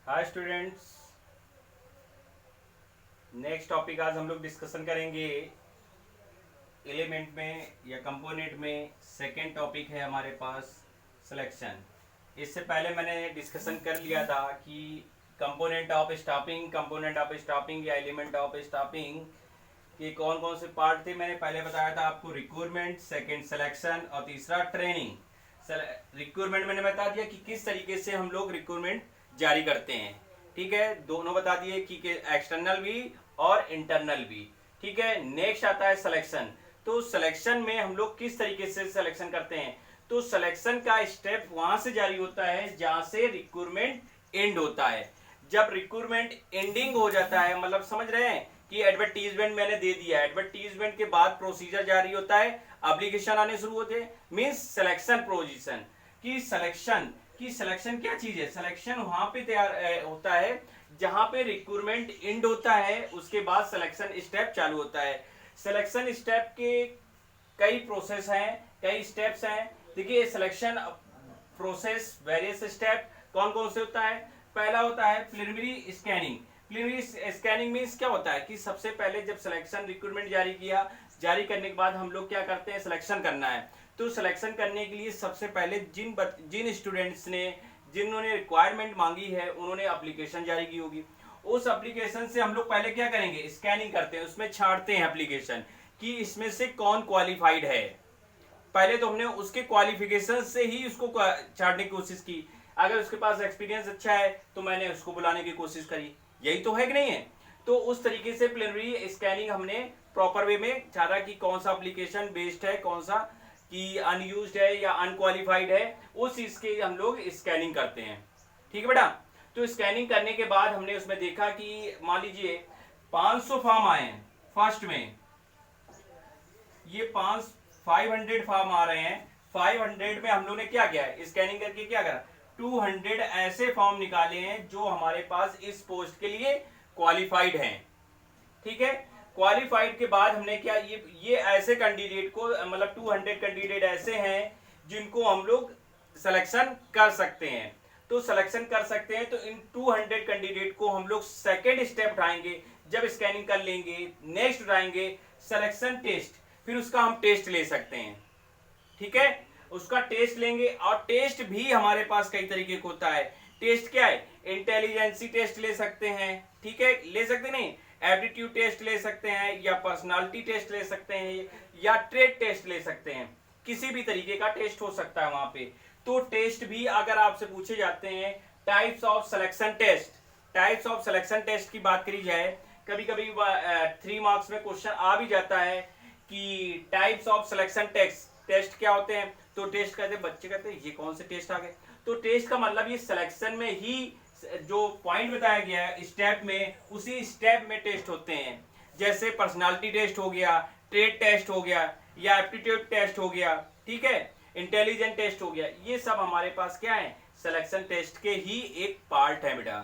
Hi students, next topic आज हम लोग डिस्कशन करेंगे एलिमेंट में या कंपोनेंट में। सेकेंड टॉपिक है हमारे पास सिलेक्शन। इससे पहले मैंने डिस्कशन कर लिया था कि कंपोनेंट ऑफ स्टॉपिंग या एलिमेंट ऑफ स्टॉपिंग के कौन कौन से पार्ट थे। मैंने पहले बताया था आपको रिक्रूटमेंट, सेकेंड सिलेक्शन और तीसरा ट्रेनिंग। रिक्रूटमेंट मैंने बता दिया कि किस तरीके से हम लोग रिक्रूटमेंट जारी करते हैं, ठीक है, दोनों बता दिए कि एक्सटर्नल भी और इंटरनल भी, ठीक है। नेक्स्ट आता है सिलेक्शन। तो सिलेक्शन में हम लोग किस तरीके से सिलेक्शन करते हैं, तो सिलेक्शन का स्टेप वहां से जारी होता है जहां से रिक्रूटमेंट एंड होता है। जब रिक्रूटमेंट एंडिंग हो जाता है, मतलब समझ रहे हैं कि एडवर्टीजमेंट मैंने दे दिया, एडवर्टीजमेंट के बाद प्रोसीजर जारी होता है, एप्लीकेशन आने शुरू होते हैं, मींस सिलेक्शन पोजीशन की सिलेक्शन क्या चीज है। सिलेक्शन वहां पे तैयार होता है जहां पे रिक्रूटमेंट एंड होता है, उसके बाद सिलेक्शन स्टेप चालू होता है। सिलेक्शन स्टेप के कई प्रोसेस हैं, कई स्टेप्स हैं। देखिए सिलेक्शन प्रोसेस वेरियस स्टेप कौन कौन से होता है। पहला होता है preliminary scanning. Preliminary scanning means क्या होता है कि सबसे पहले जब सिलेक्शन रिक्रूटमेंट जारी किया, जारी करने के बाद हम लोग क्या करते हैं, सिलेक्शन करना है। तो सिलेक्शन करने के लिए सबसे पहले जिन स्टूडेंट्स ने जिन्होंने रिक्वायरमेंट मांगी है उन्होंने एप्लीकेशन जारी की होगी। उस एप्लीकेशन से हम लोग पहले क्या करेंगे, स्कैनिंग करते हैं, उसमें छांटते हैं एप्लीकेशन कि इसमें से कौन क्वालिफाइड है। पहले तो हमने उसके क्वालिफिकेशन से ही उसको छांटने की कोशिश की। अगर उसके पास एक्सपीरियंस अच्छा है तो मैंने उसको बुलाने की कोशिश करी, यही तो है कि नहीं है। तो उस तरीके से प्रिलिमिनरी स्कैनिंग हमने प्रॉपर वे में छाटा कि कौन सा एप्लीकेशन बेस्ड है, कौन सा कि अनयूज्ड है या अनक्वालिफाइड है, उस चीज के हम लोग स्कैनिंग करते हैं, ठीक है बेटा। तो स्कैनिंग करने के बाद हमने उसमें देखा कि मान लीजिए 500 फॉर्म आए हैं फर्स्ट में, ये 500 फॉर्म आ रहे हैं। 500 में हम लोग ने क्या किया है, स्कैनिंग करके क्या करा, 200 ऐसे फॉर्म निकाले हैं जो हमारे पास इस पोस्ट के लिए क्वालिफाइड हैं, ठीक है। क्वालिफाइड के बाद हमने क्या, ये ऐसे कैंडिडेट को, मतलब 200 कैंडिडेट ऐसे हैं जिनको हम लोग सिलेक्शन कर सकते हैं। तो सिलेक्शन कर सकते हैं, तो इन 200 कैंडिडेट को हम लोग सेकेंड स्टेप उठाएंगे। जब स्कैनिंग कर लेंगे, नेक्स्ट उठाएंगे सिलेक्शन टेस्ट, फिर उसका हम टेस्ट ले सकते हैं, ठीक है। उसका टेस्ट लेंगे, और टेस्ट भी हमारे पास कई तरीके का होता है। टेस्ट क्या है, इंटेलिजेंसी टेस्ट ले सकते हैं, ठीक है, ले सकते नहीं, एप्टीट्यूड टेस्ट ले सकते हैं, या पर्सनालिटी टेस्ट ले सकते हैं, या ट्रेड टेस्ट ले सकते हैं। किसी भी तरीके का टेस्ट हो सकता है वहां पे। तो टेस्ट भी अगर आपसे पूछे जाते हैं, टाइप्स ऑफ सिलेक्शन टेस्ट की बात करी जाए, कभी कभी 3 मार्क्स में क्वेश्चन आ भी जाता है कि टाइप्स ऑफ सिलेक्शन टेस्ट क्या होते हैं। तो टेस्ट कहते हैं, बच्चे कहते हैं ये कौन से टेस्ट आ गए। तो टेस्ट का मतलब ये सिलेक्शन में ही जो पॉइंट बताया गया है स्टेप में, उसी स्टेप में टेस्ट होते हैं। जैसे पर्सनालिटी टेस्ट हो गया, ट्रेड टेस्ट हो गया, या एप्टीट्यूड टेस्ट हो गया, ठीक है, इंटेलिजेंट टेस्ट हो गया। ये सब हमारे पास क्या है, सिलेक्शन टेस्ट के ही एक पार्ट है बेटा,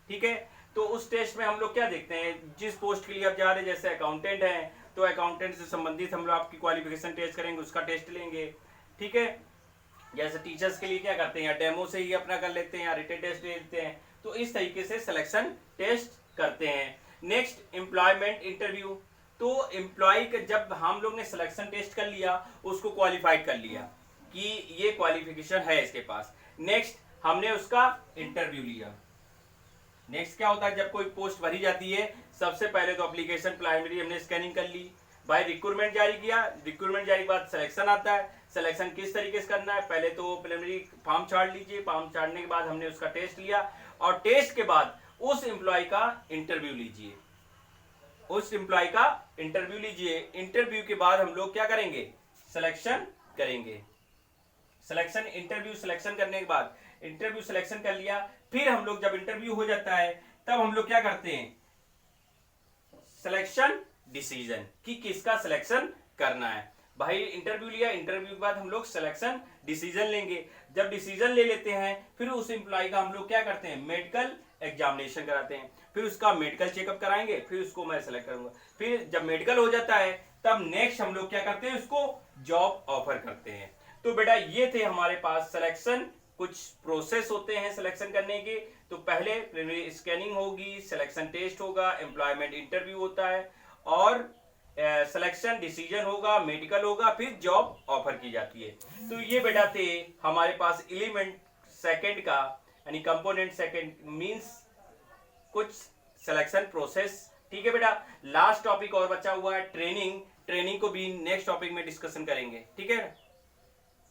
ठीक है। तो उस टेस्ट में हम लोग क्या देखते हैं, जिस पोस्ट के लिए आप जा रहे हैं, जैसे अकाउंटेंट है तो अकाउंटेंट से संबंधित हम लोग आपकी क्वालिफिकेशन टेस्ट करेंगे, उसका टेस्ट लेंगे, ठीक है। जैसे टीचर्स के लिए क्या करते हैं, या डेमो से ही अपना कर लेते हैं, या रिटन टेस्ट दे देते हैं। तो इस तरीके से सिलेक्शन टेस्ट करते हैं। Next employment interview. तो एम्प्लॉय का जब हम लोग ने सिलेक्शन टेस्ट कर लिया, उसको क्वालिफाइड कर लिया कि ये क्वालिफिकेशन है इसके पास, नेक्स्ट हमने उसका इंटरव्यू लिया। नेक्स्ट क्या होता है, जब कोई पोस्ट भरी जाती है, सबसे पहले तो एप्लीकेशन प्राइमरी हमने स्कैनिंग कर ली, भाई रिक्रूटमेंट जारी किया, रिक्रूटमेंट जारी के बाद सिलेक्शन आता है। सिलेक्शन किस तरीके से करना है, पहले तो प्रिलिमिनरी फॉर्म छाड़ लीजिए, फॉर्म छाड़ने के बाद हमने उसका टेस्ट लिया, और टेस्ट के बाद उस एम्प्लॉय का इंटरव्यू लीजिए, इंटरव्यू के बाद हम लोग क्या करेंगे, सिलेक्शन करेंगे। सिलेक्शन करने के बाद इंटरव्यू सिलेक्शन कर लिया, फिर हम लोग जब इंटरव्यू हो जाता है तब हम लोग क्या करते हैं, सिलेक्शन डिसीजन कि किसका सिलेक्शन करना है। भाई इंटरव्यू लिया, इंटरव्यू के बाद हम लोग सिलेक्शन डिसीजन लेंगे। जब डिसीजन ले लेते हैं, फिर उस एम्प्लॉय का हम लोग क्या करते हैं, मेडिकल एग्जामिनेशन कराते हैं, फिर उसका मेडिकल चेकअप कराएंगे, फिर उसको मैं सेलेक्ट करूंगा। फिर जब मेडिकल हो जाता है तब नेक्स्ट हम लोग क्या करते हैं, उसको जॉब ऑफर करते हैं। तो बेटा ये थे हमारे पास सिलेक्शन कुछ प्रोसेस होते हैं सिलेक्शन करने के। तो पहले स्कैनिंग होगी, सिलेक्शन टेस्ट होगा, एम्प्लॉयमेंट इंटरव्यू होता है और सिलेक्शन डिसीजन होगा, मेडिकल होगा, फिर जॉब ऑफर की जाती है। तो ये बेटा थे हमारे पास एलिमेंट सेकंड का यानी कंपोनेंट सेकंड मींस कुछ सिलेक्शन प्रोसेस। ठीक है बेटा, लास्ट टॉपिक और बचा हुआ है ट्रेनिंग। ट्रेनिंग को भी नेक्स्ट टॉपिक में डिस्कशन करेंगे। ठीक है।